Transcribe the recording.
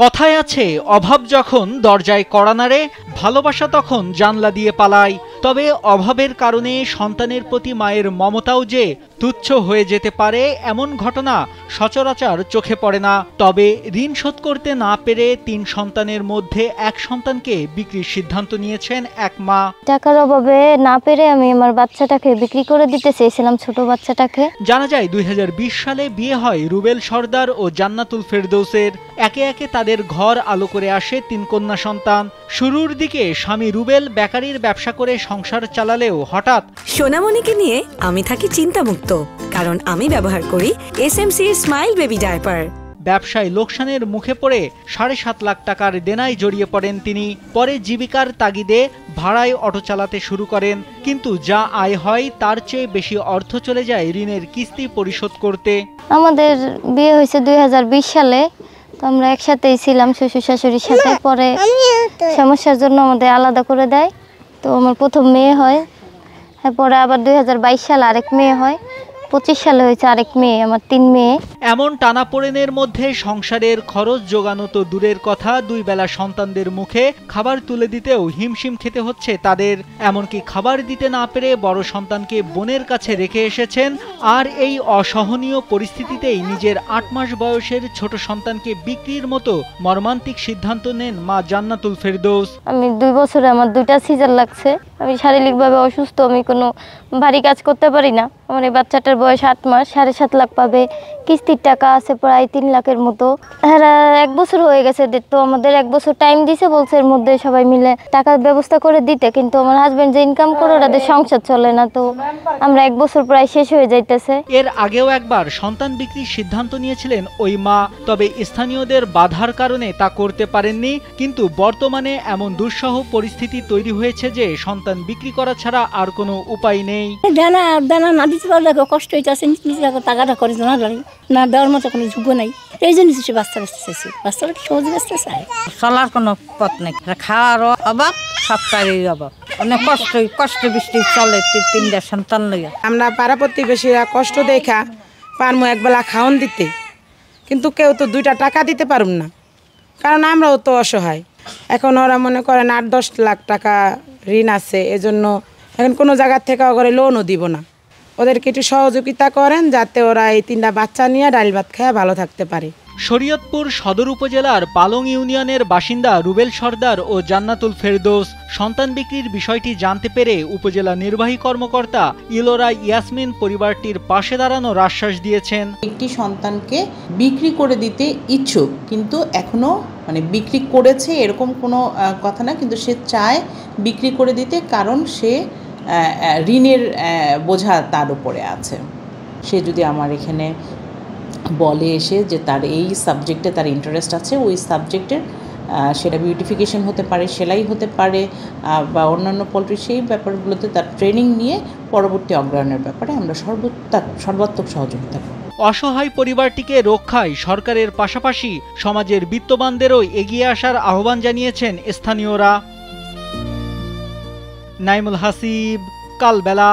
কথায় আছে, অভাব যখন দরজায় কড়া নাড়ে, ভালোবাসা তখন জানলা দিয়ে পালায়। তবে অভাবের কারণে সন্তানের প্রতি মায়ের মমতাও যে তুচ্ছ হয়ে যেতে পারে, এমন ঘটনা সচরাচর চোখে পড়ে না। তবে ঋণ শোধ করতে না পেরে ৩ সন্তানের মধ্যে ১ সন্তানকে বিক্রির সিদ্ধান্ত নিয়েছেন এক মা। টাকার অভাবে না পেরে আমি আমার বাচ্চাটাকে বিক্রি করে দিতে চেয়েছিলাম, ছোট বাচ্চাটাকে। জানা যায় ২০২০ সালে বিয়ে হয় রুবেল সর্দার ও জান্নাতুল ফেরদৌসের। একে একে তাদের ঘর আলো করে আসে ৩ কন্যা সন্তান। শুরুর দিকে স্বামী রুবেল বেকারির ব্যবসা করে সংসার চালালেও হঠাৎ সোনামণিকে নিয়ে আমি থাকি চিন্তামুক্ত, কারণ আমি ব্যবহার করি SMC স্মাইল বেবি ডায়াপার। ব্যবসায় লোকসানের মুখে পড়ে ৭.৫ লাখ টাকার দেনায় জড়িয়ে পড়েন তিনি। পরে জীবিকার তাগিদে ভাড়ায় অটো চালাতে শুরু করেন, কিন্তু যা আয় হয় তার চেয়ে বেশি অর্থ চলে যায় ঋণের কিস্তি পরিশোধ করতে। আমাদের বিয়ে হয়েছে ২০২০ সালে, তো আমরা একসাথেই ছিলাম শ্বশুর শাশুড়ির সাথে। পরে সমস্যার জন্য আমাদের আলাদা করে দেয়। তো আমার প্রথম মেয়ে হয়, পরে আবার ২০২২ সালে আরেক মেয়ে হয়, ২৫ সালে হয়েছে আরেক মেয়ে, আমার ৩ মেয়ে। এমন টানাপোড়েনের মধ্যে সংসারের খরচ জোগানো তো দূরের কথা, 2 বেলা সন্তানদের মুখে খাবার তুলে দিতেও হিমশিম খেতে হচ্ছে তাদের। এমনকি খাবার দিতে না পেরে বড় সন্তানকে বোনের কাছে রেখে এসেছেন। আর এই অসহনীয় পরিস্থিতিতেই নিজের ৮ মাস বয়সের ছোট সন্তানকে বিক্রির মতো মর্মান্তিক সিদ্ধান্ত নেন মা জান্নাতুল ফেরদৌস। আমি 2 বছরে আমার 2টা সিজার লাগছে। আমি শারীরিকভাবে অসুস্থ, আমি কোনো ভারী কাজ করতে পারি না। আমার এই বাচ্চাটার বয়স 8 মাস, 7.5 লাখ পাবে। কিস্তির টাকা আছে প্রায় 3 লাখের মতো। হ্যাঁ, 1 বছর হয়ে গেছে, তো আমাদের 1 বছর টাইম দিছে, বলছে এর মধ্যে সবাই মিলে টাকার ব্যবস্থা করে দিতে। কিন্তু আমার হাজবেন্ড যে ইনকাম করে ওদের সংসার চলে না, তো আমরা 1 বছর প্রায় শেষ হয়ে যাইতেছে। এর আগেও একবার সন্তান বিক্রির সিদ্ধান্ত নিয়েছিলেন ওই মা, তবে স্থানীয়দের বাধার কারণে তা করতে পারেননি। কিন্তু বর্তমানে এমন দুঃসহ পরিস্থিতি তৈরি হয়েছে যে সন্তান বিক্রি করা ছাড়া আর কোনো উপায় নেই। দানা না দিতে পারলে কষ্ট হইতেছে, টাকাটা করে না দেওয়ার মতো কোনো যোগ্য নাই। এই জন্য সে বাচ্চা বাঁচতে চাইছে, বাচ্চারা সহজ বাঁচতে চায়। চলার কোনো পথ নেই, খাওয়ারও অভাব, সবটারই অভাব। অনেক কষ্ট বৃষ্টি চলে 3টা সন্তান লইয়া। আমরা পাড়া প্রতিবেশীরা কষ্ট দেখা পারমু একবেলা খাওয়ান দিতে, কিন্তু কেউ তো 2টা টাকা দিতে পারুম না, কারণ আমরাও তো অসহায়। এখন ওরা মনে করেন 8-10 লাখ টাকা ঋণ আছে, এজন্য এখন কোনো জায়গার থেকে ওরা লোনও দিব না। ওদেরকে একটু সহযোগিতা করেন যাতে ওরা এই 3টা বাচ্চা নিয়ে ডাল ভাত খেয়ে ভালো থাকতে পারে। শরীয়তপুর সদর উপজেলার পালং ইউনিয়নের বাসিন্দা রুবেল সর্দার ও জান্নাতুল ফেরদৌস সন্তান বিক্রির বিষয়টি জানতে পেরে উপজেলা নির্বাহী কর্মকর্তা ইলোরা ইয়াসমিন পরিবারটির পাশে দাঁড়ানোর আশ্বাস দিয়েছেন। একটি সন্তানকে বিক্রি করে দিতে ইচ্ছুক, কিন্তু এখনো বিক্রি করেছে এরকম কোনো কথা না, কিন্তু সে চায় বিক্রি করে দিতে, কারণ সে ঋণের বোঝা তার উপরে আছে। সে যদি আমার এখানে বলে এসে যে তার এই সাবজেক্টে তার ইন্টারেস্ট আছে, ওই সাবজেক্টের সেটা বিউটিফিকেশন হতে পারে, সেলাই হতে পারে, বা অন্যান্য পোলট্রি, সেই ব্যাপারগুলোতে তার ট্রেনিং নিয়ে পরবর্তী অগ্রহণের ব্যাপারে আমরা সর্বাত্মক সহযোগিতা করব। অসহায় পরিবারটিকে রক্ষায় সরকারের পাশাপাশি সমাজের বিত্তবানদেরও এগিয়ে আসার আহ্বান জানিয়েছেন স্থানীয়রা। নাইমুল হাসিব, কালবেলা।